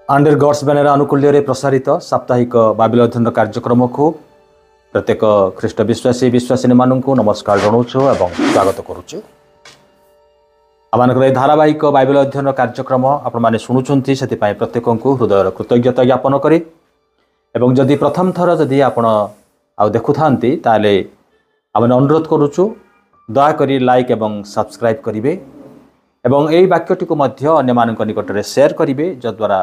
Under God's banner आनुकूल्य प्रसारित साप्ताहिक Bible अध्ययन कार्यक्रम को प्रत्येक ख्रीष्ट विश्वासी विश्वासिनी मानक नमस्कार जनाऊँ और स्वागत करुचु। आम धारावाहिक बाइबल अध्ययन कार्यक्रम आपने शुणुंट से प्रत्येक को हृदय कृतज्ञता ज्ञापन करे एवं जदि प्रथम थर जदि आपण देखु था आम अनुरोध करुचु दयाकोरी लाइक एवं सब्सक्राइब करेंगे एवं यही वाक्यटी को अन्य मान निकट में शेयर करेंगे जद्वारा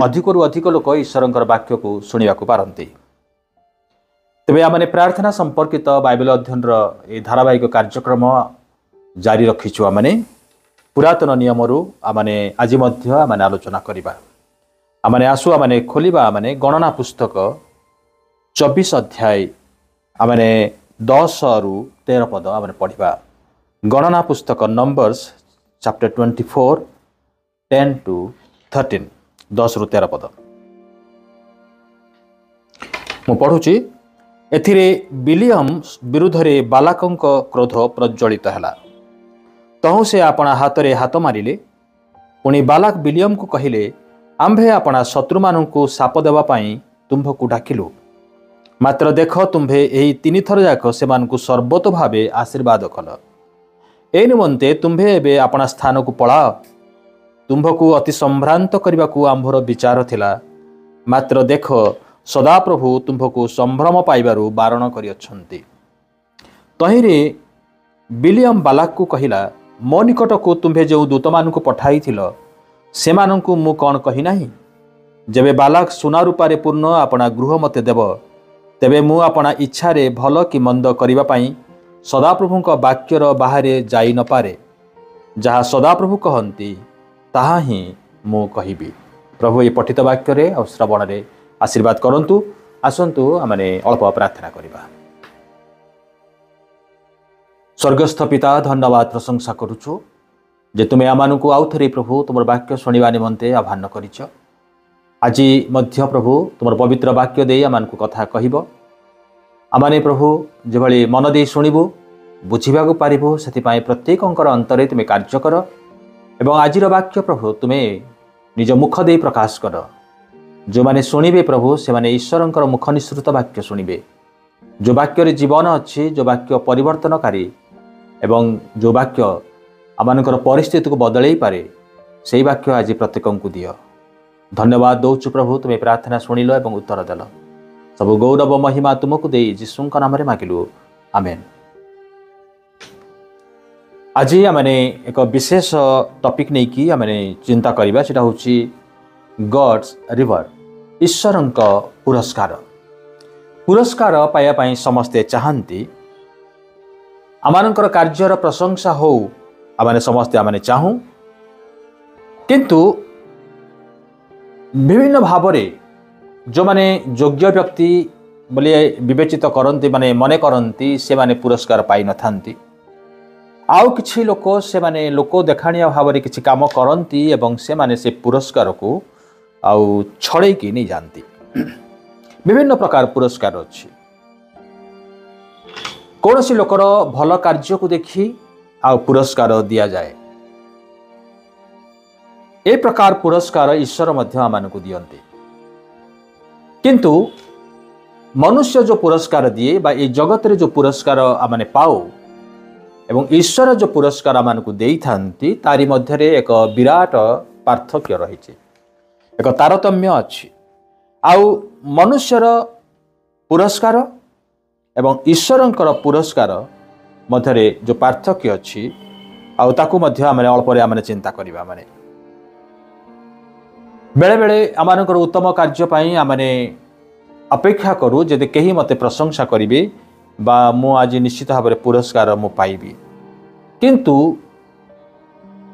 अधिकरू अधिक लोक ईश्वर वाक्य को शुणा पारती। तेज आम प्रार्थना संपर्कित बाइबल अध्ययन ये धारावाहिक कार्यक्रम जारी रखीचु। आमने पुरातन नियम आमने आज आमने आलोचना करवा। आमने आसु आमने खोलिबा आमने गणना पुस्तक 24 अध्याय आमने 10 रु 13 पद आमने पढ़ा। गणना पुस्तक नंबर्स चैप्टर 24 10 to 13 10 रु 13 पद मु पढ़ुची। एथिरे बिलियम विरुद्ध रे बालाकंक क्रोध प्रज्वलित हैला। तहु से आपणा हाथ रे हाथ मारिले। पुणी बालाक बिलियम को कहिले आंभे आपणा शत्रु माननकु साप देवा पई तुंभकु डाकिलु। मात्र देख तुंभे एही 3 थर जाक सेमानकु सर्वतो भावे आशीर्वाद कल। ए निमंते तुम्भे एबे अपना स्थान को पळाओ। तुम्भकु अति संभ्रांत करने को आंभर विचार थिला। मात्र देख सदाप्रभु तुम्भकु संभ्रम पाइबारु बारण करिअछंती। तहिरे विलियम बालाक को कहिला मो निकट को तुम्भे जो दूत मानकु पठाइथिल सेमानंकु मु कौन कहि नाही। जेबे बालाक सुना रूपारे पूर्ण अपना गृह मते देव तेबे मु अपना इच्छा रे भल कि मंद करिबा पई सदाप्रभु वाक्यर बाहर जाई न पारे। जहाँ सदाप्रभु कहती ताहा ही मु कहिबी। प्रभु ये पठित वाक्य और श्रवण रे आशीर्वाद करंतु। आसंतु आमने अल्प प्रार्थना करिबा। स्वर्गस्थ पिता धन्यवाद प्रशंसा करुछु जे तुमे आमानकु आउ थरे प्रभु तुमर वाक्य शुणिबा निमंते आह्वान करिछ। आज मध्य प्रभु तुमर पवित्र वाक्य दे आमानकु कथा कहिबो। आमाने प्रभु जेभली मन दे शुणिबु बुझा पारिबु से प्रत्येक अंतरे तुमे कार्य कर एवं आज वाक्य प्रभु तुमे निज मुख दे प्रकाश कर। जो माने शुणिबे प्रभु से माने ईश्वर मुख निसृत वाक्य शुणिबे। जो वाक्य जीवन अच्छी जो वाक्य परिवर्तनकारी एवं जो वाक्य आमानकर परिस्थिति को बदलई पारे से वाक्य आज प्रत्येक को दियो। धन्यवाद दौचु प्रभु तुमे प्रार्थना शुणिल एवं उत्तर देल। सब गौरव महिमा तुमको दे यीशु नाम मागिलु आमेन। आज आमने एक विशेष टॉपिक नहीं कि आमने चिंता करिबा सेटा होची गॉड्स रिवर ईश्वर पुरस्कार। पुरस्कार पाया पाई समस्ते चाहती। आमानकर कार्यर प्रशंसा हो आमने समस्ते आमने चाहूँ किंतु विभिन्न भाव रे जो माने योग्य व्यक्ति बोले विवेचित करती माने मने करती से माने पुरस्कार पाई न थांती। आउ किछि लोक से माने लोक देखाणिया भाव में किछि काम करती एवं से माने से पुरस्कार को आउ छड़े की नहीं जानती। विभिन्न प्रकार पुरस्कार अच्छी। कौन सी लोकर भल कार्य को देखी आउ पुरस्कार दिया जाए। ए प्रकार पुरस्कार ईश्वर मध्य आमानकु दियंती। किंतु मनुष्य जो पुरस्कार दिए बा ए जगत रे जो पुरस्कार आमाने पाओ एवं ईश्वर जो पुरस्कार आमानकु देई थांती तारी मध्य रे एक विराट पार्थक्य रही। एक तारतम्य अच्छी। आउ मनुष्यर पुरस्कार एवं ईश्वरंकर पुरस्कार मध्य रे जो पार्थक्य अच्छी आउ ताकु मध्य आमने अल्परे आमने चिंता करिबा। माने बेले बेले आमानकर उत्तम कार्य पाई आमने अपेक्षा करू जदि केही मते प्रशंसा करिवे बा मु आज निश्चित भाव में पुरस्कार मु पाइबी। किंतु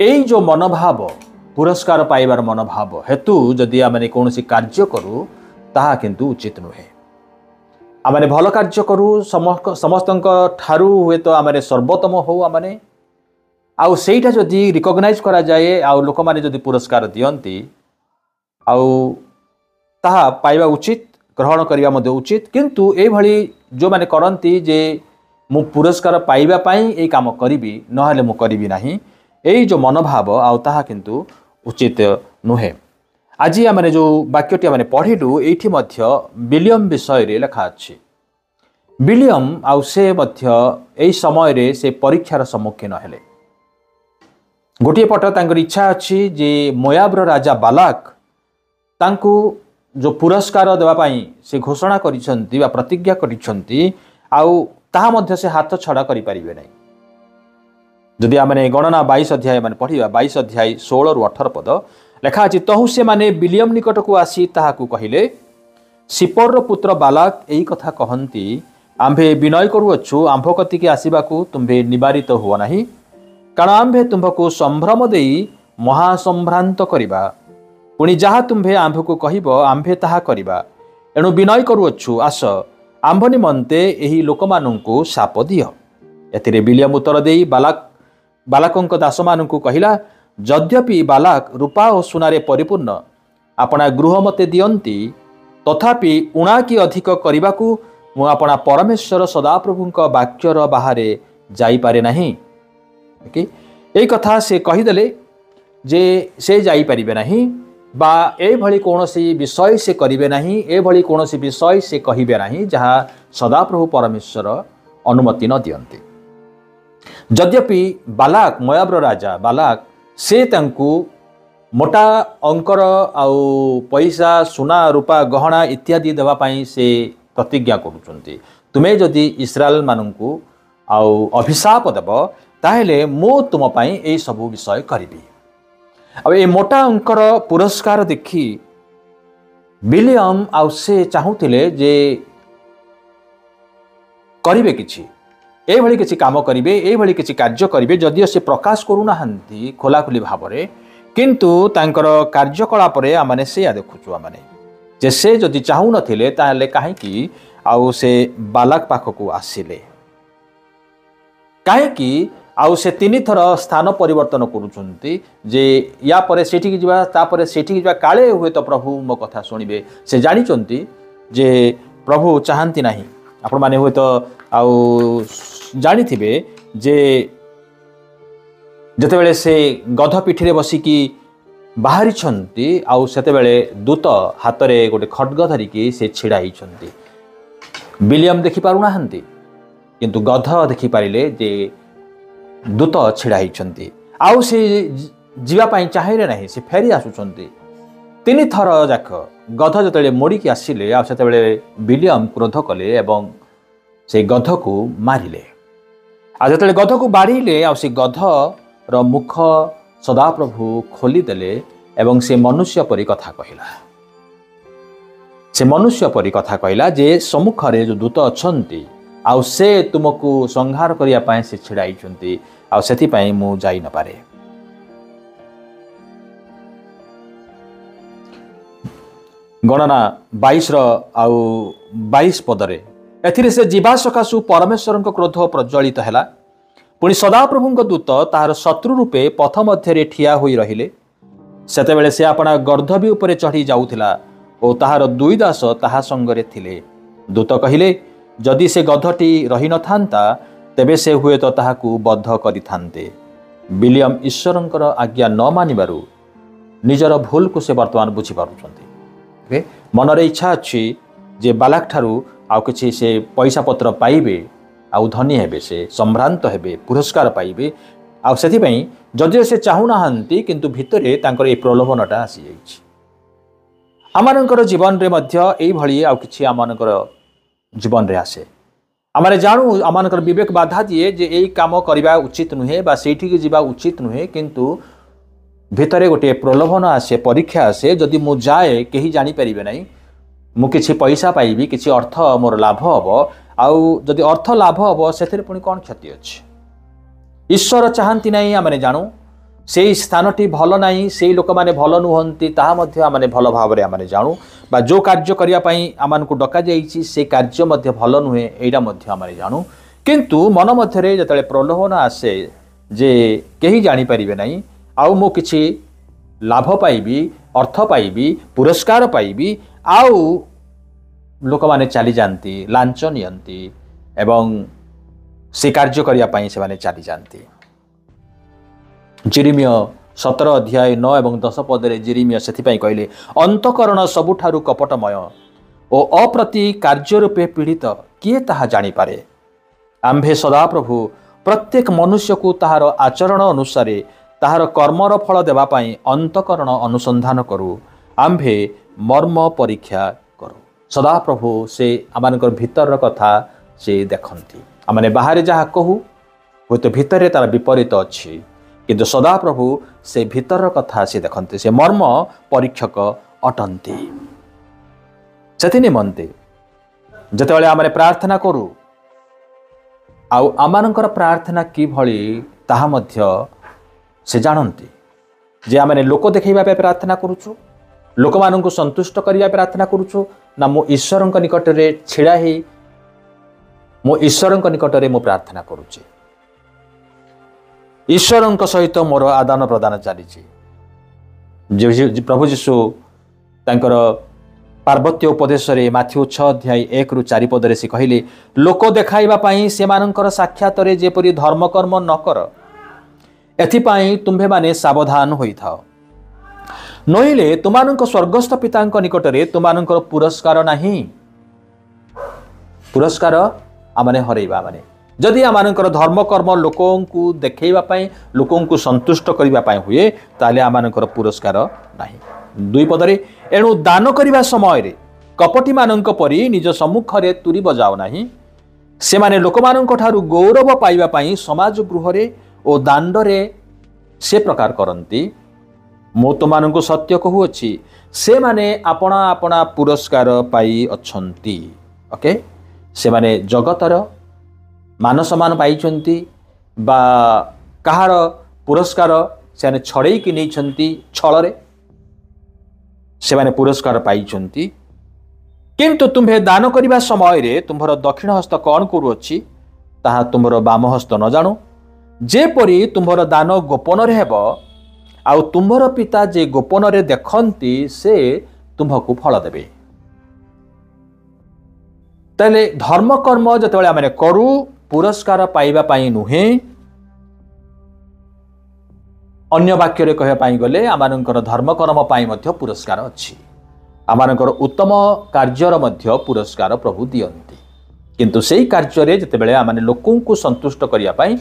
एई जो मनोभाव पुरस्कार पाइबार मनोभाव हेतु जदि आमने कौन सी कार्य करू ताहा किंतु उचित नुहे। आमने भल कार्य करू समस्त ठारू हुए तो आमने सर्वोत्तम हो आमने आउ सेटा जदि रिकॉग्नाइज करा जाए आउ लोक माने जदि पुरस्कार दियंती आउ ताहा पाइबा उचित ग्रहण करिया मध्ये उचित। किंतु ए भली जो माने करंती जे मु पुरस्कार पाइबा पाई ए काम करिबी नहले मु करिबी नाही, एई जो मनोभाव आउ ताहा किंतु उचित नुहे। आज आम जो वाक्यटी आम पढ़िलु ये विलियम विषय लिखा अच्छी। विलियम आउ से यही समय रे से परीक्षार सम्मुखीन हेले। गोटे पट तांकर इच्छा अच्छी जे मोयाबर राजा बालाक तांको जो पुरस्कार देवाई से घोषणा करिसेंती बा प्रतिज्ञा करिसेंती आउ ताहा मध्य से हाथ छड़ा करि परिबे नै। जदि आमने गणना 22 अध्याय माने पढ़िबा 22 अध्याय 16 रु 18 पद लेखा अछि। तहु से माने विलियम निकट को आसी ताहाकू कहिले, सिपर पुत्र बालाक एई कथा कहंती, आंभे विनय करूअछु आंभ कतिके आसीबाकू तुम्भे निवारित हुआ नाही, कारण आंभे तुम्भको संभ्रम देई महासंभ्रांत करिबा, पुणी जहा तुम्भे आंभको कहिब आंभे ताहा करिबा, एणु विनय करूअछु आस आंभ निमंते एही लोकमानंकु शाप दिय। एथिरे विलियम उत्तर देई बालाकंक दासमानंकु कहिला, यद्यपि बालाक रूपा और सुनारे परिपूर्ण आपणा गृह मते दियंती, तथापि उणा कि अधिक करिबाकू मु आपणा परमेश्वर सदाप्रभुंक वाक्यर बाहारे जाई पारे नाही। यही कथा से कहीदेले जे से जाई परिबे नाही बा ए भली कोनोसी विषय से करिवे नाही, ए भली कोनोसी विषय से कहिबे नाही जहा सदाप्रभु परमेश्वर अनुमति न दियंती। यद्यपि बालाक मोयाबर राजा बालाक से तांकू मोटा अंकर आउ पैसा सुना रूपा गहना इत्यादि देवा पाई से प्रतिज्ञा करुचंती, तुमे जदि इस्राएल मानंकू आउ अभिशाप देव ताहेले मो तुम पाई ए सबु विषय करिबी। अब ए मोटा अंकर पुरस्कार देखी विलियम आउ से चाहूतिले जे करिवे किछि ए भली किछि काम करिवे, ए भली किछि कार्य करिवे, जदिओ से प्रकाश करूनाहांती खोलाखोली भावरे, किंतु तांकर कार्यकलाप रे आमाने से देखुछु आमाने जे से जदि चाहू नथिले ताहेले काहेकि आउ से बालाक पाखकू आसिले, काहेकि आउ से 3 थर स्थान परिवर्तन करुचंती जे या परे सेठी जिबा ता परे सेठी जिबा, काले हुए तो प्रभु मो कथा सुनिबे। से जानिचंती जे प्रभु चाहंती नाही। आपण माने हुए तो आउ जानिथिबे जे जतेबेले से गध पिठी रे बसिकी बाहरी छंती आउ सेतेबेले दूत हाथ रे गोटे खड्ग धरिकी से छिड़ा हिचंती। विलियम देखि पारुना हंती, किंतु गध देखि पारिले जे दूत छिड़ा हिचंती। आउ से जीवा पाई चाहिले नाही, से फेरी आसुचंती। 3 थर जाक गध जतेबेले मोड़िकी आसिले आउ सेतेबेले विलियम क्रोध कले एवं से गध को मारिले। आ जतेबेले गध को बाड़ीले आउ से गध रो मुख सदाप्रभु खोलीदेले एवं से मनुष्य परी कथा कहिला। से मनुष्य परी कथा कहिला जे सम्मुखरे जो दूत अछंती आउ से तुमको संहार करिया पाए से छिड़ाइचंती, आउ सेति पाए मु जाई न पारे। गणना 22 रो आउ 22 पदरे एथिरे से जीवा सकाशु परमेश्वरଙ୍କ क्रोध प्रज्वलित हैला। पुणी सदाप्रभुଙ୍କ दूत ताहार शत्रु रूपे पथ मध्य ठिया होई रहिले। सेतेबेले से आपणा गर्दभी उपरे चढ़ी जाउथिला ओ ताहार 2 दास ताहा संगरे थिले। दूत कहिले, जदि से गधटी रही न थांता तेबे से हुए तो ताहाकू बद्ध करिथान्ते। विलियम ईश्वरଙ୍କର आज्ञा न मानिबारु निजर भूल को से वर्तमान बुझी पारुछंती। मनरे इच्छा अछि जे बालाक ठारू आउ किछि से पैसा पत्र पाइबे, आउ धनी हेबे, से संभ्रांत हेबे, पुरस्कार पाइबे। आउ सेथि पई जदिओ से चाहूना हंती, किंतु भितरे तांकर ए प्रलोभनटा आसी जाइछि। आमानकर जीवन रे मध्य एई भली आउ किछि आमानकर जीवन रे आसे। आमाने जानु आमानकर विवेक बाधा दिए जे एई काम करिबा उचित नुहे बा सेठी के जीवा उचित नुहे, किंतु भितरे गोटे प्रलोभन आसे, परीक्षा आसे। जदि मु जाए केही जानि परिबे नाही, मु किछि पैसा पाइबी, किछि अर्थ मोर लाभ हबो, आउ जदि अर्थ लाभ हबो सेथिरे पुणी कोन क्षति अछि। ईश्वर चाहंती नाही आमाने जानु, सेई स्थानटी भल नाही, सेई लोक माने भल नुहंती, ताहा मध्य आमाने भल भावरे आमाने जानु, बा जो कार्य करिया पई आमानकु डका जाईछि से कार्य मध्य भल नुहे एइडा मध्य आमाने जानु। किंतु मन मध्यरे जतले प्रलोभन आसे जे केही जानि परिबे नाही, आउ मु किछि लाभ पाइबी, अर्थ पाइबी, पुरस्कार पाइबी, आउ लोक माने चली जानती, लांच नियंती एवं से कार्य करिया पई से माने चली जानती। जिरिमिया 17 ଅଧ୍ୟାୟ 9 ଏବଂ 10 ପଦରେ ଯେରେମିୟା ସେଥିପାଇଁ କହିଲେ, ଅନ୍ତଃକରଣ ସବୁଠାରୁ କପଟମୟ ଓ ଅପ୍ରତି କାର୍ଯ୍ୟ ରୂପେ ପୀଡ଼ିତ, କିଏ ତାହା ଜାଣିପାରେ? ଆମ୍ଭେ ସଦାପ୍ରଭୁ ପ୍ରତ୍ୟେକ ମନୁଷ୍ୟକୁ ତାହାର ଆଚରଣ ଅନୁସାରେ ତାହାର କର୍ମର ଫଳ ଦେବା ପାଇଁ ଅନ୍ତଃକରଣ ଅନୁସନ୍ଧାନ କରୁ। ଆମ୍ଭେ ମର୍ମ ପରୀକ୍ଷା କରୁ। ସଦାପ୍ରଭୁ ସେ ଆମମାନଙ୍କର ଭିତରର କଥା ସେ ଦେଖନ୍ତି। ଆମମାନେ ବାହାରେ ଯାହା କହୁ ହୁଏତ ଭିତରେ ତାର ବିପରୀତ ଅଛି, କିନ୍ତୁ ସଦାପ୍ରଭୁ ସେ ଭିତରର କଥା ସେ ଦେଖନ୍ତି। ସେ ମର୍ମ ପରୀକ୍ଷକ ଅଟନ୍ତି। ସେଥି ନିମନ୍ତେ ଯେତେବେଳେ ଆମେ ପ୍ରାର୍ଥନା କରୁ, ଆଉ ଆମମାନଙ୍କର ପ୍ରାର୍ଥନା କିଭଳି ତାହା ମଧ୍ୟ ସେ ଜାଣନ୍ତି। ଯେ ଆମେ ଲୋକ ଦେଖାଇବା ପାଇଁ ପ୍ରାର୍ଥନା କରୁଛୁ, ଲୋକମାନଙ୍କୁ ସନ୍ତୁଷ୍ଟ କରିବା ପାଇଁ ପ୍ରାର୍ଥନା କରୁଛୁ, ନା ମୁଁ ଈଶ୍ୱରଙ୍କ ନିକଟରେ ଛିଡ଼ା ହେଇ ମୁଁ ଈଶ୍ୱରଙ୍କ ନିକଟରେ ମୁଁ ପ୍ରାର୍ଥନା କରୁଛି। ଈଶ୍ୱରଙ୍କ ସହିତ ମୋର ଆଦାନ ପ୍ରଦାନ ଚାଲିଛି। ପ୍ରଭୁ ଯୀଶୁ ତାଙ୍କର ପାର୍ବତ୍ୟ ଉପଦେଶରେ ମାଥ୍ୟୁ 6 ଅଧ୍ୟାୟ 1-4 ପଦରେ ସେ କହିଲେ, ଲୋକ ଦେଖାଇବା ପାଇଁ ସେମାନଙ୍କର ସାକ୍ଷାତରେ ଯେପରି ଧର୍ମକର୍ମ ନ କର, ଏଥିପାଇଁ ତୁମ୍ଭେମାନେ ସାବଧାନ ହୋଇଥାଅ। ନଇଲେ ତୁମମାନଙ୍କ ସ୍ୱର୍ଗସ୍ଥ ପିତାଙ୍କ ନିକଟରେ ତୁମମାନଙ୍କର ପୁରସ୍କାର ନାହିଁ। ପୁରସ୍କାର ଆମମାନେ ହରେଇବା। ଯଦି ଆମମାନଙ୍କର ଧର୍ମକର୍ମ ଲୋକଙ୍କୁ ଦେଖାଇବା ପାଇଁ, ଲୋକଙ୍କୁ ସନ୍ତୁଷ୍ଟ କରିବା ପାଇଁ ହୁଏ, ତାହେଲେ ଆମମାନଙ୍କର ପୁରସ୍କାର ନାହିଁ। 2 ପଦରେ, ଏଣୁ ଦାନ କରିବା ସମୟରେ କପଟିମାନଙ୍କ ପରି ନିଜ ସମ୍ମୁଖରେ ତୁରି ବଜାଅ ନାହିଁ। ସେମାନେ ଲୋକମାନଙ୍କ ଠାରୁ ଗୌରବ ପାଇବା ପାଇଁ ସମାଜ ଗୃହରେ ଓ ଦାଣ୍ଡରେ ସେ ପ୍ରକାର କରନ୍ତି। ମୁଁ ତୁମମାନଙ୍କୁ ସତ୍ୟ କହୁଅଛି, ସେମାନେ ଆପଣା ଆପଣା ପୁରସ୍କାର ପାଇ ଅଛନ୍ତି। ଓକେ, ସେମାନେ ଜଗତର ମାନ ସମ୍ମାନ ପାଇଛନ୍ତି ବା କାହାର ପୁରସ୍କାର ସେମାନେ ଛଡ଼େଇକି ନେଇଛନ୍ତି, ଛଳରେ ସେମାନେ ପୁରସ୍କାର ପାଇଛନ୍ତି। କିନ୍ତୁ ତୁମ୍ଭେ ଦାନ କରିବା ସମୟରେ ତୁମ୍ଭର ଦକ୍ଷିଣ ହସ୍ତ କ'ଣ କରୁଅଛି, ତାହା ତୁମ୍ଭର ବାମ ହସ୍ତ ନ ଜାଣୁ, ଯେପରି ତୁମ୍ଭର ଦାନ ଗୋପନରେ ହେବ, ଆଉ ତୁମ୍ଭର ପିତା ଯେ ଗୋପନରେ ଦେଖନ୍ତି ସେ ତୁମ୍ଭକୁ ଫଳ ଦେବେ। ତାହେଲେ ଧର୍ମକର୍ମ ଯେତେବେଳେ ଆମେ କରୁ, ପୁରସ୍କାର ପାଇବା ପାଇଁ ନୁହେଁ। ଅନ୍ୟ ବାକ୍ୟରେ କହିବା ପାଇଁ ଗଲେ ଆମମାନଙ୍କର ଧର୍ମକର୍ମ ପାଇଁ ମଧ୍ୟ ପୁରସ୍କାର ଅଛି। ଆମମାନଙ୍କର ଉତ୍ତମ କାର୍ଯ୍ୟର ମଧ୍ୟ ପୁରସ୍କାର ପ୍ରଭୁ ଦିଅନ୍ତି। କିନ୍ତୁ ସେଇ କାର୍ଯ୍ୟରେ ଯେତେବେଳେ ଆମେ ଲୋକଙ୍କୁ ସନ୍ତୁଷ୍ଟ କରିବା ପାଇଁ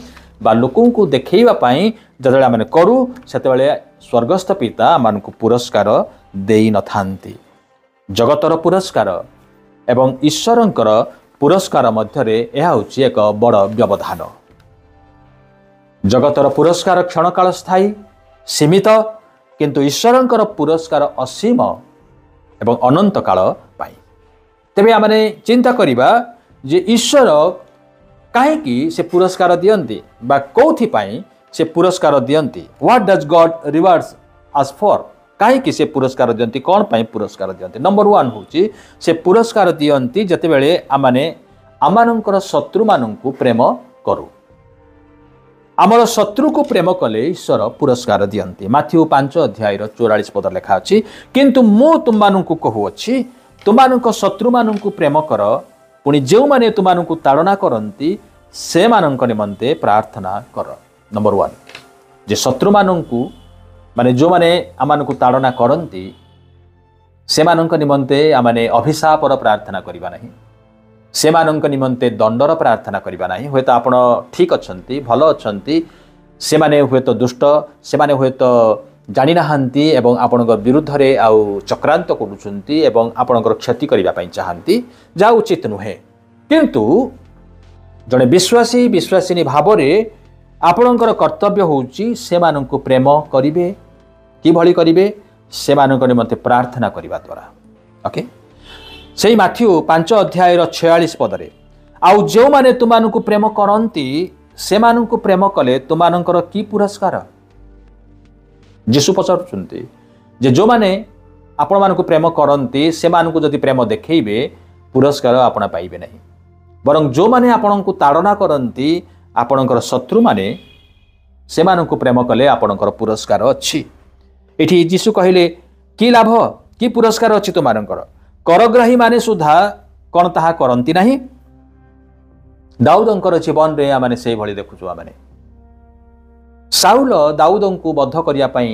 ବା ଲୋକଙ୍କୁ ଦେଖାଇବା ପାଇଁ ଯେତେବେଳେ ଆମେ କରୁ, ସେତେବେଳେ ସ୍ୱର୍ଗସ୍ଥ ପିତା ଆମମାନଙ୍କୁ ପୁରସ୍କାର ଦେଇନଥାନ୍ତି। ଜଗତର ପୁରସ୍କାର ଏବଂ ଈଶ୍ୱରଙ୍କର ପୁରସ୍କାର ମଧ୍ୟରେ ଏହା ହେଉଛି ଏକ ବଡ଼ ବ୍ୟବଧାନ। ଜଗତର ପୁରସ୍କାର କ୍ଷଣକାଳ ସ୍ଥାୟୀ, ସୀମିତ, କିନ୍ତୁ ଈଶ୍ୱରଙ୍କର ପୁରସ୍କାର ଅସୀମ ଏବଂ ଅନନ୍ତ କାଳ ପାଇଁ। ତେବେ ଆମେ ଚିନ୍ତା କରିବା ଯେ ଈଶ୍ୱର କାହିଁକି ସେ ପୁରସ୍କାର ଦିଅନ୍ତି ବା କେଉଁଥିପାଇଁ ସେ ପୁରସ୍କାର ଦିଅନ୍ତି? ହ୍ୱାଟ୍ ଡଜ୍ ଗଡ୍ ରିୱାର୍ଡସ୍ ଆସ୍ ଫର୍? କାହିଁକି ସେ ପୁରସ୍କାର ଦିଅନ୍ତି, କ'ଣ ପାଇଁ ପୁରସ୍କାର ଦିଅନ୍ତି? ନମ୍ବର 1 ହେଉଛି ସେ ପୁରସ୍କାର ଦିଅନ୍ତି ଯେତେବେଳେ ଆମେ ଆମମାନଙ୍କର ଶତ୍ରୁମାନଙ୍କୁ ପ୍ରେମ କରୁ। ଆମର ଶତ୍ରୁକୁ ପ୍ରେମ କଲେ ଈଶ୍ୱର ପୁରସ୍କାର ଦିଅନ୍ତି। ମାଥ୍ୟୁ 5 ଅଧ୍ୟାୟର 44 ପଦ ଲେଖା ଅଛି, କିନ୍ତୁ ମୁଁ ତୁମମାନଙ୍କୁ କହୁଅଛି, ତୁମମାନଙ୍କ ଶତ୍ରୁମାନଙ୍କୁ ପ୍ରେମ କର, ପୁଣି ଯେଉଁମାନେ ତୁମମାନଙ୍କୁ ତାଡ଼ନା କରନ୍ତି ସେମାନଙ୍କ ନିମନ୍ତେ ପ୍ରାର୍ଥନା କର। ନମ୍ବର 1, ଯେ ଶତ୍ରୁମାନଙ୍କୁ ଯେଉଁମାନେ ଆମମାନଙ୍କୁ ତାଡ଼ନା କରନ୍ତି ସେମାନଙ୍କ ନିମନ୍ତେ ଆମେ ଅଭିଶାପର ପ୍ରାର୍ଥନା କରିବା ନାହିଁ, ସେମାନଙ୍କ ନିମନ୍ତେ ଦଣ୍ଡର ପ୍ରାର୍ଥନା କରିବା ନାହିଁ। ହୁଏତ ଆପଣ ଠିକ୍ ଅଛନ୍ତି, ଭଲ ଅଛନ୍ତି, ସେମାନେ ହୁଏତ ଦୁଷ୍ଟ, ସେମାନେ ହୁଏତ ଜାଣିନାହାନ୍ତି ଏବଂ ଆପଣଙ୍କ ବିରୁଦ୍ଧରେ ଆଉ ଚକ୍ରାନ୍ତ କରୁଛନ୍ତି ଏବଂ ଆପଣଙ୍କର କ୍ଷତି କରିବା ପାଇଁ ଚାହାନ୍ତି, ଯାହା ଉଚିତ ନୁହେଁ। କିନ୍ତୁ ଜଣେ ବିଶ୍ୱାସିନୀ ଭାବରେ ଆପଣଙ୍କର କର୍ତ୍ତବ୍ୟ ହେଉଛି ସେମାନଙ୍କୁ ପ୍ରେମ କରିବେ। କିଭଳି କରିବେ? ସେମାନଙ୍କ ନିମନ୍ତେ ପ୍ରାର୍ଥନା କରିବା ଦ୍ୱାରା। ଓକେ, ସେଇ ମାଥ୍ୟୁ 5 ଅଧ୍ୟାୟର 46 ପଦରେ, ଆଉ ଯେଉଁମାନେ ତୁମମାନଙ୍କୁ ପ୍ରେମ କରନ୍ତି ସେମାନଙ୍କୁ ପ୍ରେମ କଲେ ତୁମମାନଙ୍କର କି ପୁରସ୍କାର? ଯୀଶୁ ପଚାରୁଛନ୍ତି ଯେ ଯେଉଁମାନେ ଆପଣମାନଙ୍କୁ ପ୍ରେମ କରନ୍ତି ସେମାନଙ୍କୁ ଯଦି ପ୍ରେମ ଦେଖେଇବେ ପୁରସ୍କାର ଆପଣ ପାଇବେ ନାହିଁ, ବରଂ ଯେଉଁମାନେ ଆପଣଙ୍କୁ ତାଡ଼ନା କରନ୍ତି, ଆପଣଙ୍କର ଶତ୍ରୁମାନେ, ସେମାନଙ୍କୁ ପ୍ରେମ କଲେ ଆପଣଙ୍କର ପୁରସ୍କାର ଅଛି। ଏଠି ଯୀଶୁ କହିଲେ କି ଲାଭ, କି ପୁରସ୍କାର ଅଛି ତୁମମାନଙ୍କର? କରଗ୍ରାହୀମାନେ ସୁଦ୍ଧା କ'ଣ ତାହା କରନ୍ତି ନାହିଁ? ଦାଉଦଙ୍କର ଜୀବନରେ ଆମେ ସେଇଭଳି ଦେଖୁଛୁ। ସାଉଲ ଦାଉଦଙ୍କୁ ବଦ୍ଧ କରିବା ପାଇଁ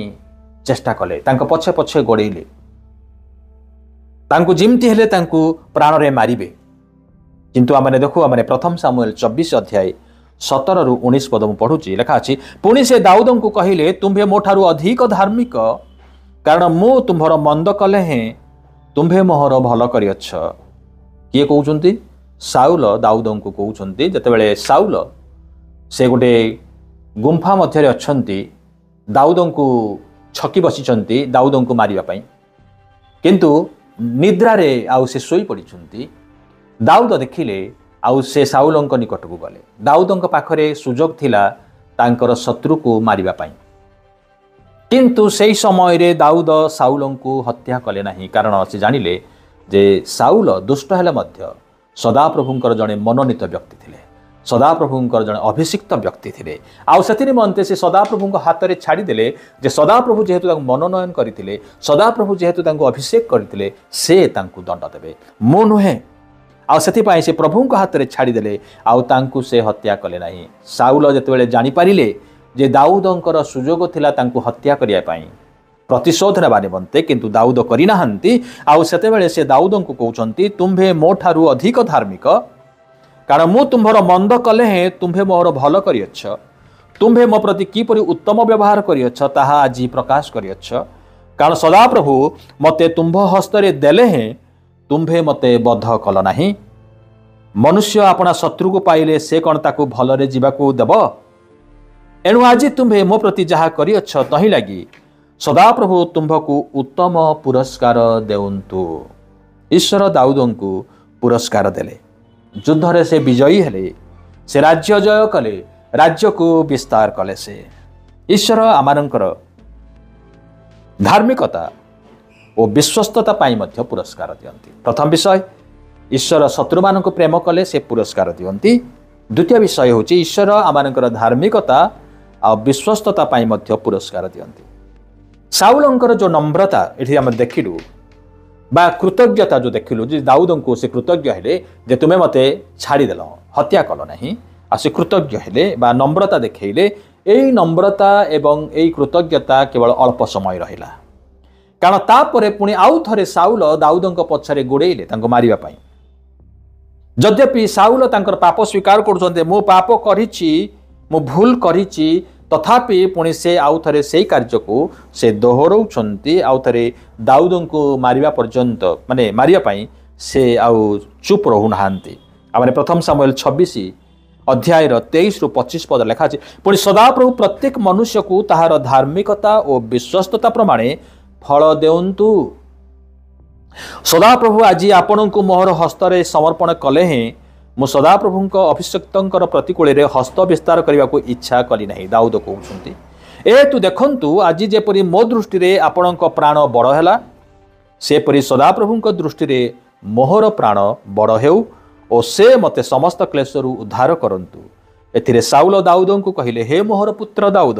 ଚେଷ୍ଟା କଲେ, ତାଙ୍କ ପଛେ ପଛେ ଗୋଡ଼େଇଲେ, ତାଙ୍କୁ ଯେମିତି ହେଲେ ତାଙ୍କୁ ପ୍ରାଣରେ ମାରିବେ। କିନ୍ତୁ ଆମେ ଦେଖୁ ଆମେ ପ୍ରଥମ ସାମୁଏଲ 24 ଅଧ୍ୟାୟ 17-19 ପଦ ମୁଁ ପଢ଼ୁଛି, ଲେଖା ଅଛି, ପୁଣି ସେ ଦାଉଦଙ୍କୁ କହିଲେ, ତୁମ୍ଭେ ମୋ ଠାରୁ ଅଧିକ ଧାର୍ମିକ, କାରଣ ମୁଁ ତୁମ୍ଭର ମନ୍ଦ କଲେ ହେଁ ତୁମ୍ଭେ ମୋହର ଭଲ କରିଅଛ। କିଏ କହୁଛନ୍ତି? ସାଉଲ ଦାଉଦଙ୍କୁ କହୁଛନ୍ତି। ଯେତେବେଳେ ସାଉଲ ସେ ଗୋଟେ ଗୁମ୍ଫା ମଧ୍ୟରେ ଅଛନ୍ତି, ଦାଉଦଙ୍କୁ ଛକି ବସିଛନ୍ତି ଦାଉଦଙ୍କୁ ମାରିବା ପାଇଁ, କିନ୍ତୁ ନିଦ୍ରାରେ ଆଉ ସେ ଶୋଇପଡ଼ିଛନ୍ତି। ଦାଉଦ ଦେଖିଲେ, ଆଉ ସେ ସାଉଲଙ୍କ ନିକଟକୁ ଗଲେ। ଦାଉଦଙ୍କ ପାଖରେ ସୁଯୋଗ ଥିଲା ତାଙ୍କର ଶତ୍ରୁକୁ ମାରିବା ପାଇଁ, କିନ୍ତୁ ସେହି ସମୟରେ ଦାଉଦ ସାଉଲଙ୍କୁ ହତ୍ୟା କଲେ ନାହିଁ, କାରଣ ସେ ଜାଣିଲେ ଯେ ସାଉଲ ଦୁଷ୍ଟ ହେଲେ ମଧ୍ୟ ସଦାପ୍ରଭୁଙ୍କର ଜଣେ ମନୋନୀତ ବ୍ୟକ୍ତି ଥିଲେ, ସଦାପ୍ରଭୁଙ୍କର ଜଣେ ଅଭିଷିକ୍ତ ବ୍ୟକ୍ତି ଥିଲେ। ଆଉ ସେଥି ନିମନ୍ତେ ସେ ସଦାପ୍ରଭୁଙ୍କ ହାତରେ ଛାଡ଼ିଦେଲେ ଯେ ସଦାପ୍ରଭୁ ଯେହେତୁ ତାଙ୍କୁ ମନୋନୟନ କରିଥିଲେ, ସଦାପ୍ରଭୁ ଯେହେତୁ ତାଙ୍କୁ ଅଭିଷେକ କରିଥିଲେ, ସେ ତାଙ୍କୁ ଦଣ୍ଡ ଦେବେ, ମୁଁ ନୁହେଁ। ଆଉ ସେଥିପାଇଁ ସେ ପ୍ରଭୁଙ୍କ ହାତରେ ଛାଡ଼ିଦେଲେ, ଆଉ ତାଙ୍କୁ ସେ ହତ୍ୟା କଲେ ନାହିଁ। ସାଉଲ ଯେତେବେଳେ ଜାଣିପାରିଲେ ଯେ ଦାଉଦଙ୍କର ସୁଯୋଗ ଥିଲା ତାଙ୍କୁ ହତ୍ୟା କରିବା ପାଇଁ, ପ୍ରତିଶୋଧ ନେବା ନିମନ୍ତେ, କିନ୍ତୁ ଦାଉଦ କରିନାହାନ୍ତି। ଆଉ ସେତେବେଳେ ସେ ଦାଉଦଙ୍କୁ କହୁଛନ୍ତି, ତୁମ୍ଭେ ମୋ ଠାରୁ ଅଧିକ ଧାର୍ମିକ, କାରଣ ମୁଁ ତୁମ୍ଭର ମନ୍ଦ କଲେ ହେଁ ତୁମ୍ଭେ ମୋର ଭଲ କରିଅଛ। ତୁମ୍ଭେ ମୋ ପ୍ରତି କିପରି ଉତ୍ତମ ବ୍ୟବହାର କରିଅଛ ତାହା ଆଜି ପ୍ରକାଶ କରିଅଛ, କାରଣ ସଦାପ୍ରଭୁ ମୋତେ ତୁମ୍ଭ ହସ୍ତରେ ଦେଲେ ହେଁ ତୁମ୍ଭେ ମୋତେ ବଦ୍ଧ କଲ ନାହିଁ। ମନୁଷ୍ୟ ଆପଣା ଶତ୍ରୁକୁ ପାଇଲେ ସେ କ'ଣ ତାକୁ ଭଲରେ ଯିବାକୁ ଦେବ? ଏଣୁ ଆଜି ତୁମ୍ଭେ ମୋ ପ୍ରତି ଯାହା କରିଅଛ ତହିଁ ଲାଗି ସଦାପ୍ରଭୁ ତୁମ୍ଭକୁ ଉତ୍ତମ ପୁରସ୍କାର ଦେଉନ୍ତୁ। ଈଶ୍ୱର ଦାଉଦଙ୍କୁ ପୁରସ୍କାର ଦେଲେ, ଯୁଦ୍ଧରେ ସେ ବିଜୟୀ ହେଲେ, ସେ ରାଜ୍ୟ ଜୟ କଲେ, ରାଜ୍ୟକୁ ବିସ୍ତାର କଲେ। ସେ ଈଶ୍ୱର ଆମମାନଙ୍କର ଧାର୍ମିକତା ଓ ବିଶ୍ୱସ୍ତତା ପାଇଁ ମଧ୍ୟ ପୁରସ୍କାର ଦିଅନ୍ତି। ପ୍ରଥମ ବିଷୟ, ଈଶ୍ୱର ଶତ୍ରୁମାନଙ୍କୁ ପ୍ରେମ କଲେ ସେ ପୁରସ୍କାର ଦିଅନ୍ତି। ଦ୍ୱିତୀୟ ବିଷୟ ହେଉଛି ଈଶ୍ୱର ଆମମାନଙ୍କର ଧାର୍ମିକତା ଆଉ ବିଶ୍ୱସ୍ତତା ପାଇଁ ମଧ୍ୟ ପୁରସ୍କାର ଦିଅନ୍ତି। ସାଉଲଙ୍କର ଯେଉଁ ନମ୍ରତା ଏଠି ଆମେ ଦେଖିଲୁ, ବା କୃତଜ୍ଞତା ଯେଉଁ ଦେଖିଲୁ, ଯେ ଦାଉଦଙ୍କୁ ସେ କୃତଜ୍ଞ ହେଲେ ଯେ ତୁମେ ମୋତେ ଛାଡ଼ିଦେଲ, ହତ୍ୟା କଲ ନାହିଁ, ଆଉ ସେ କୃତଜ୍ଞ ହେଲେ ବା ନମ୍ରତା ଦେଖେଇଲେ। ଏଇ ନମ୍ରତା ଏବଂ ଏଇ କୃତଜ୍ଞତା କେବଳ ଅଳ୍ପ ସମୟ ରହିଲା, କାରଣ ତାପରେ ପୁଣି ଆଉ ଥରେ ସାଉଲ ଦାଉଦଙ୍କ ପଛରେ ଗୋଡ଼େଇଲେ ତାଙ୍କୁ ମାରିବା ପାଇଁ। ଯଦ୍ୟପି ସାଉଲ ତାଙ୍କର ପାପ ସ୍ୱୀକାର କରୁଛନ୍ତି, ମୁଁ ପାପ କରିଛି, ମୁଁ ଭୁଲ କରିଛି, ତଥାପି ପୁଣି ସେ ଆଉ ଥରେ ସେଇ କାର୍ଯ୍ୟକୁ ସେ ଦୋହରଉଛନ୍ତି। ଆଉ ଥରେ ଦାଉଦଙ୍କୁ ମାରିବା ପର୍ଯ୍ୟନ୍ତ, ମାନେ ମାରିବା ପାଇଁ ସେ ଆଉ ଚୁପ୍ ରହୁନାହାନ୍ତି। ଆମେ ପ୍ରଥମ ସାମୁଏଲ 26 ଅଧ୍ୟାୟର 23-25 ପଦ ଲେଖା ଅଛି, ପୁଣି ସଦାପ୍ରଭୁ ପ୍ରତ୍ୟେକ ମନୁଷ୍ୟକୁ ତାହାର ଧାର୍ମିକତା ଓ ବିଶ୍ୱସ୍ତତା ପ୍ରମାଣେ ଫଳ ଦେଉନ୍ତୁ। ସଦାପ୍ରଭୁ ଆଜି ଆପଣଙ୍କୁ ମୋହର ହସ୍ତରେ ସମର୍ପଣ କଲେ ହେଁ ମୁଁ ସଦାପ୍ରଭୁଙ୍କ ଅଭିଷିକ୍ତଙ୍କର ପ୍ରତିକୂଳରେ ହସ୍ତ ବିସ୍ତାର କରିବାକୁ ଇଚ୍ଛା କଲି ନାହିଁ। ଦାଉଦ କହୁଛନ୍ତି, ତୁ ଦେଖନ୍ତୁ ଆଜି ଯେପରି ମୋ ଦୃଷ୍ଟିରେ ଆପଣଙ୍କ ପ୍ରାଣ ବଡ଼ ହେଲା, ସେପରି ସଦାପ୍ରଭୁଙ୍କ ଦୃଷ୍ଟିରେ ମୋହର ପ୍ରାଣ ବଡ଼ ହେଉ ଓ ସେ ମୋତେ ସମସ୍ତ କ୍ଲେଶରୁ ଉଦ୍ଧାର କରନ୍ତୁ। ଏଥିରେ ସାଉଲ ଦାଉଦଙ୍କୁ କହିଲେ, ହେ ମୋହର ପୁତ୍ର ଦାଉଦ,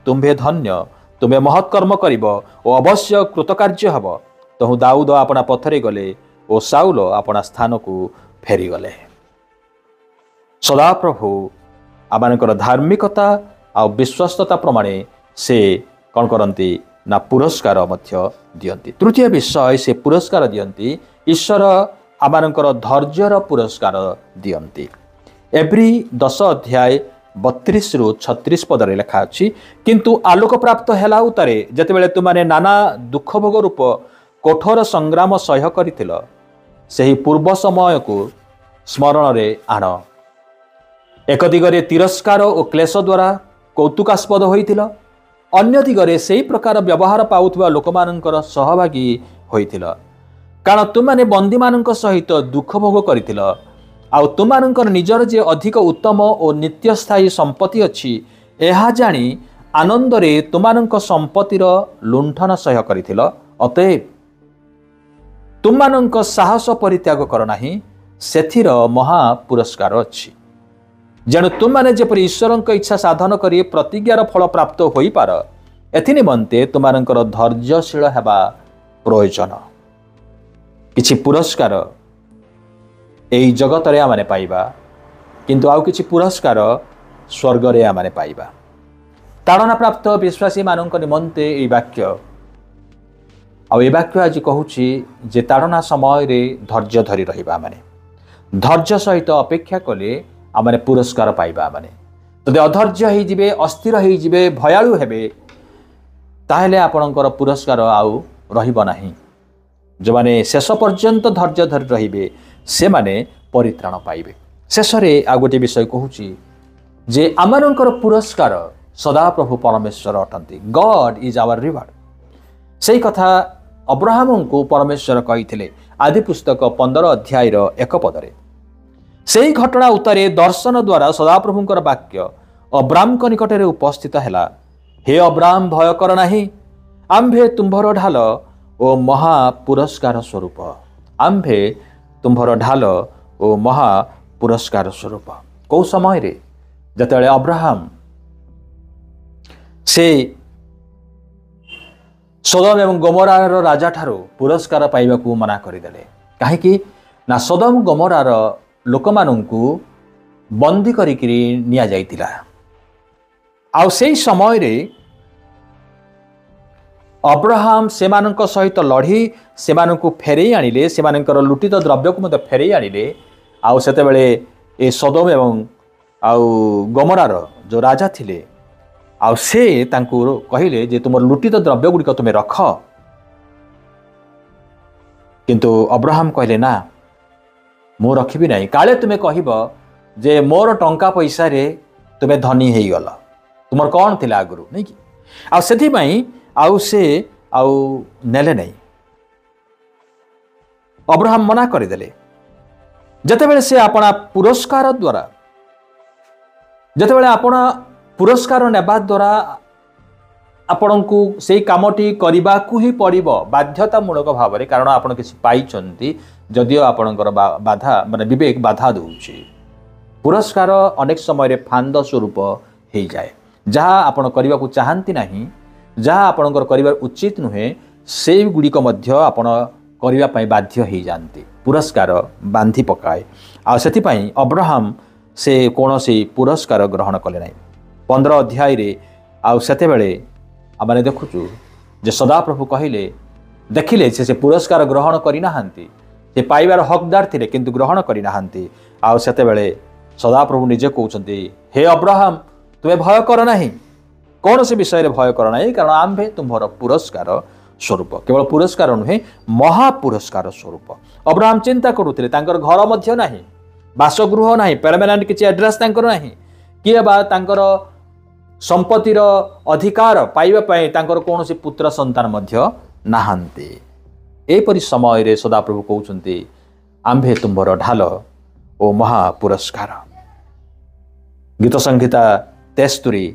ତୁମ୍ଭେ ଧନ୍ୟ, ତୁମେ ମହତ୍କର୍ମ କରିବ ଓ ଅବଶ୍ୟ କୃତକାର୍ଯ୍ୟ ହେବ। ତହୁ ଦାଉଦ ଆପଣା ପଥରେ ଗଲେ ଓ ସାଉଲ ଆପଣା ସ୍ଥାନକୁ ଫେରିଗଲେ। ସଦାପ୍ରଭୁ ଆମମାନଙ୍କର ଧାର୍ମିକତା ଆଉ ବିଶ୍ୱସ୍ତତା ପ୍ରମାଣେ ସେ କ'ଣ କରନ୍ତି ନା ପୁରସ୍କାର ମଧ୍ୟ ଦିଅନ୍ତି। ତୃତୀୟ ବିଷୟ, ସେ ପୁରସ୍କାର ଦିଅନ୍ତି, ଈଶ୍ୱର ଆମମାନଙ୍କର ଧୈର୍ଯ୍ୟର ପୁରସ୍କାର ଦିଅନ୍ତି। ଏବ୍ରୀ 10 ଅଧ୍ୟାୟ 32-36 ପଦରେ ଲେଖା ଅଛି, କିନ୍ତୁ ଆଲୋକ ପ୍ରାପ୍ତ ହେଲା ଉତ୍ତାରେ ଯେତେବେଳେ ତୁମାନେ ନାନା ଦୁଃଖ ଭୋଗ ରୂପ କଠୋର ସଂଗ୍ରାମ ସହ୍ୟ କରିଥିଲ, ସେହି ପୂର୍ବ ସମୟକୁ ସ୍ମରଣରେ ଆଣ। ଏକ ଦିଗରେ ତିରସ୍କାର ଓ କ୍ଲେଶ ଦ୍ୱାରା କୌତୁକାସ୍ପଦ ହୋଇଥିଲ, ଅନ୍ୟ ଦିଗରେ ସେହି ପ୍ରକାର ବ୍ୟବହାର ପାଉଥିବା ଲୋକମାନଙ୍କର ସହଭାଗୀ ହୋଇଥିଲ, କାରଣ ତୁମାନେ ବନ୍ଦୀମାନଙ୍କ ସହିତ ଦୁଃଖ ଭୋଗ କରିଥିଲ। ଆଉ ତୁମାନଙ୍କର ନିଜର ଯେ ଅଧିକ ଉତ୍ତମ ଓ ନିତ୍ୟସ୍ଥାୟୀ ସମ୍ପତ୍ତି ଅଛି, ଏହା ଜାଣି ଆନନ୍ଦରେ ତୁମାନଙ୍କ ସମ୍ପତ୍ତିର ଲୁଣ୍ଠନ ସହ୍ୟ କରିଥିଲ। ଅତଏବ ତୁମାନଙ୍କ ସାହସ ପରିତ୍ୟାଗ କର ନାହିଁ, ସେଥିର ମହା ପୁରସ୍କାର ଅଛି। ଯେଣୁ ତୁମାନେ ଯେପରି ଈଶ୍ୱରଙ୍କ ଇଚ୍ଛା ସାଧନ କରି ପ୍ରତିଜ୍ଞାର ଫଳ ପ୍ରାପ୍ତ ହୋଇପାର, ଏଥିନିମନ୍ତେ ତୁମାନଙ୍କର ଧୈର୍ଯ୍ୟଶୀଳ ହେବା ପ୍ରୟୋଜନ। କିଛି ପୁରସ୍କାର ଏହି ଜଗତରେ ଆମେ ପାଇବା, କିନ୍ତୁ ଆଉ କିଛି ପୁରସ୍କାର ସ୍ୱର୍ଗରେ ଆମେ ପାଇବା। ताड़ना प्राप्त विश्वासी मानक निमंते ये वाक्य ये वाक्य आज कहूँ जे ताड़ना समय धैर्य धरी रहा माने धैर्य सहित अपेक्षा कले आम पुरस्कार पाइबा माने जदि अधैर्य होइजिबे अस्थिर होइजिबे भयालु हेबे ताहेले आपणकर पुरस्कार आउ रहिबो नाही। जो माने शेष पर्यंत धैर्य धरी रहिबे से माने परित्राण पाइबे। शेष रे आ गोटे विषय कहूची जे आमनकर पुरस्कार सदा प्रभु परमेश्वर अटंती। God is our reward. सही कथा अब्राहम को परमेश्वर कही आदि पुस्तक 15 अध्याय 1 पदरे। सही घटना उत्तरे दर्शन द्वारा सदाप्रभुंकर वाक्य अब्राम को निकटरे उपस्थित हैला। हे अब्राम भय कर नाही, आम्भे तुम्भर ढाल ओ महा पुरस्कार स्वरूप। आम्भे तुम्भर ढाल ओ महा पुरस्कार स्वरूप। कौ समय रे जतेबेले अब्राहम से सदम एवं गमोरार राजा ठारू पुरस्कार पाइबाकू मना करदेले। कहीं ना सदम गमोरार लोक मानू बंदी करिकिरी निया जाइतिला। आउ से समय रे अब्राहम सेमानक सहित लड़ी सेमानकू फेरई आनिले, सेमानकर लुटित द्रव्य को मते फेरई आनिले। आउ सेतेबेले ए सदम एवं आउ गमोरार जो राजा थिले आउ से तांकू कहिले जे तुम लुटित द्रव्य गुड़िक तुम्हें रख। किंतु अब्राहम कहले ना मु रखिबी नहीं, काले तुम्हें कहब जे मोर टंका पैसा रे तुम्हें धनी हो गल, तुमर कौन थिला आगुरु नहीं कि। आ सेथि पई आउ से आउ नेले नहीं। अब्राहम मना करदेले। जतेबेले से आपना पुरस्कार द्वारा जतेबेले आपना पुरस्कार नेबा द्वारा आपण को से कामटी करने को ही पड़ो बाध्यतामूलक भाव में, कारण आप किसी पाई जदिओ आपणकर बाधा माने विवेक बाधा दूची। पुरस्कार अनेक समय फांद स्वरूप हो जाए। जहाँ आपण करने को चाहती नहीं, जहाँ आपणकर कर उचित नुहे, से गुड़िक आपण करने बाध्य हो जाती। पुरस्कार बांधि पकाए। आ सेथिपई अब्राहम से कौन सी पुरस्कार ग्रहण कले नहीं। 15 अध्याय रे आउ सेते बेले आमे देखुचु जे सदाप्रभु कहिले देखिले से पुरस्कार ग्रहण करि नाहंती, से पाइबार हकदार थिले किंतु ग्रहण करि नाहंती। आउ सेते बेले सदाप्रभु निजे कहउछंती, हे अब्राहम तुमे भय कर नाही, कौन से विषय रे भय कर नाही, कारण आम्भे तुम्हर पुरस्कार स्वरूप। केवल पुरस्कार नुहे, महा पुरस्कार स्वरूप। अब्राहम चिंता करुथिले तांकर घर मध्य नाही, बासगृह नाही, परमानेंट किछि एड्रेस तांकर नाही, किए बा तांकर संपत्तिर अधिकार पाइबा पई तांकर कौन पुत्र संतान मध्य नाहांती। एपरि समय रे सदाप्रभु कहउछंती, आम्भे तुम्भर ढाल ओ महा पुरस्कार। गीत संहिता 73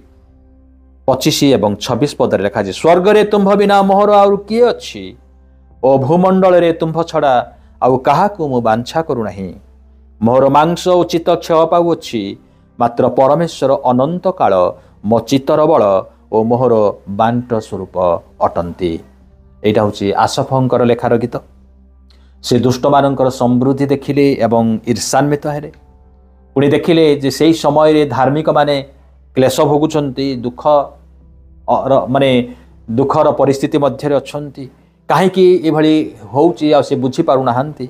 25 एवं 26 पद रे लिखा जे, स्वर्ग रे तुम्भ बिना मोहर आउ किए अछि, ओ भूमंडल रे तुम्भ छड़ा आउ काहाकू मु बांछा करू नाही। मोहर मांस उचित क्षय पाउछि, मात्र परमेश्वर अनंत काल मो चित्तर बल ओ मोहर बांट स्वरूप अटंती। एटा होची आसफंकर लेखार गीत। से दुष्ट मानकर समृद्धि देखिले एवं ईर्षान्वित हेले। पुणी देखिले जे सेही समय रे धार्मिक माने क्लेश भोगुचंती, दुख माने दुखर परिस्थिति मध्य अछंती। काहेकि एभली होउची आ से बुझी पारु नाहंती।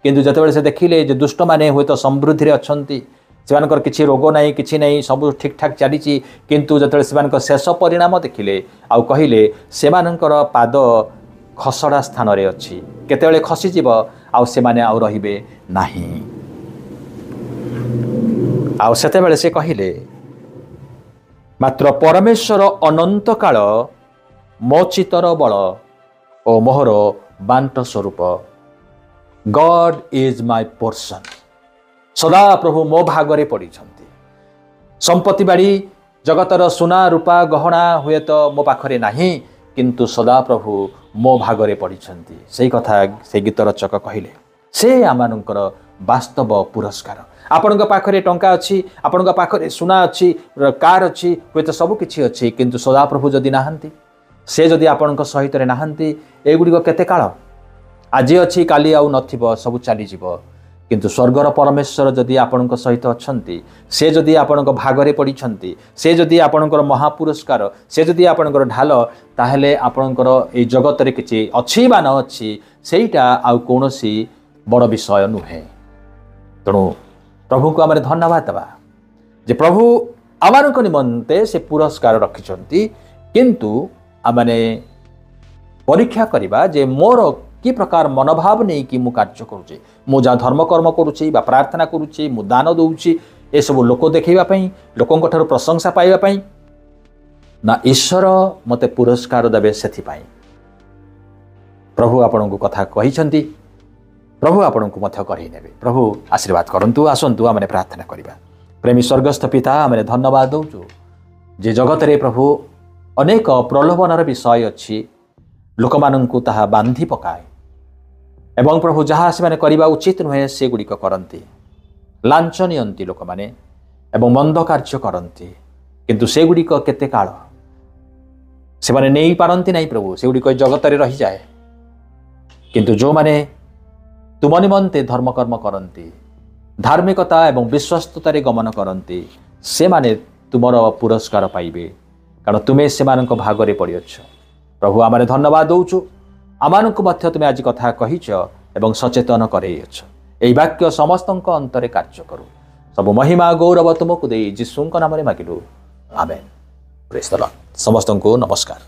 किंतु जतेबेले से देखिले जे दुष्ट माने होय तो समृद्धि रे अछंती, सेमानकर किछि रोग नाही, किछि नाही, सब ठीक ठाक चलीची। किंतु जतेबेले सेमानकर शेष परिणाम देखिले आउ कहिले सेमानकर पाद खसड़ा स्थान रे अछि, केतेबेले खसी जीव आउ सेमाने आउ रहिबे नाही। आउ सेतेबेले से कहिले, मात्र परमेश्वर अनंत काल मो चित्तर बल ओ मोहर बांट स्वरूप। God is my portion. सदा प्रभु मो भागरे पड़ी। संपत्ति बाड़ी जगतर सुना रूपा गहना हुए तो मो पाखरे नहीं, किंतु सदा प्रभु मो भागरे पड़ी। से कथा से गीत रचक कहले, से आमानकर वास्तव पुरस्कार। आपण पाखरे टंका अच्छी, आपण पाखरे सुना अच्छी, कार अच्छी, हुए तो सब किछि अच्छी, किंतु सदा प्रभु जदि नाहंती, से जदि आपण सहित नाहंती, एगुड़िक केते काल आज अच्छी काली आउ नथिबो, सब चली जीवो। किंतु स्वर्गर परमेश्वर जदि आपणक सहित अछंती से जदि आपणक भागरे पड़िछंती से जदि आपणकर महापुरस्कार से जदि आपणकर ढाल ताहेले आपणकर ए जगत रे किछि अछि बा न अछि सेईटा आ कोनोसी बड़ विषय नुहे। तेणु प्रभु को आम धन्यवाद देवा जे प्रभु आमानक निमंते से पुरस्कार रखिछंती किंतु आमने परीक्षा करिबा जे मोर कि प्रकार मनोभाव नहीं कि मु कार्य करुचे मु जा धर्म कर्म करुचे बा प्रार्थना करुचे मु दान दउची ए सब लोक देखैबा पई लोकंक ठारो प्रशंसा पाइबा पई ना ईश्वर मते पुरस्कार देबे सेथि पई। प्रभु आपनको कथा कहिछंती प्रभु आपनको मध्य कहि नेबे। प्रभु आशीर्वाद करंतु आसंतु आमने प्रार्थना करिबा। प्रेमी स्वर्गस्थ पिता आमने धन्यवाद दउचु जे जगत रे प्रभु अनेक प्रलोभनर विषय अछि लोक माननकु ताहा बांधी पकाए एवं प्रभु जहाँ से माने करवा उचित नुहे से गुड़िक करती लांच नियंती लोक माने एवं मंद कार्य करती किंतु से गुड़िक केते काल से माने नहीं पारंती नहीं प्रभु से गुड़िक जगत रे रही जाए किंतु जो माने तुम निमंते धर्मकर्म करती धार्मिकता एवं विश्वस्तता रे गमन करती से माने तुमर पुरस्कार पाइबे कारण तुमे से मानक भागरे पड़िअछ। प्रभु आमारे धन्यवाद दउचु आमानकु मध्य तुमे आज कथा कहिछ एवं सचेतन करैछ एई वाक्य समस्तंक अंतरे कार्य करू सब महिमा गौरव तुमको देई यीशुंक नाम रे मागिलु आमेन। Praise the Lord. समस्तंको नमस्कार।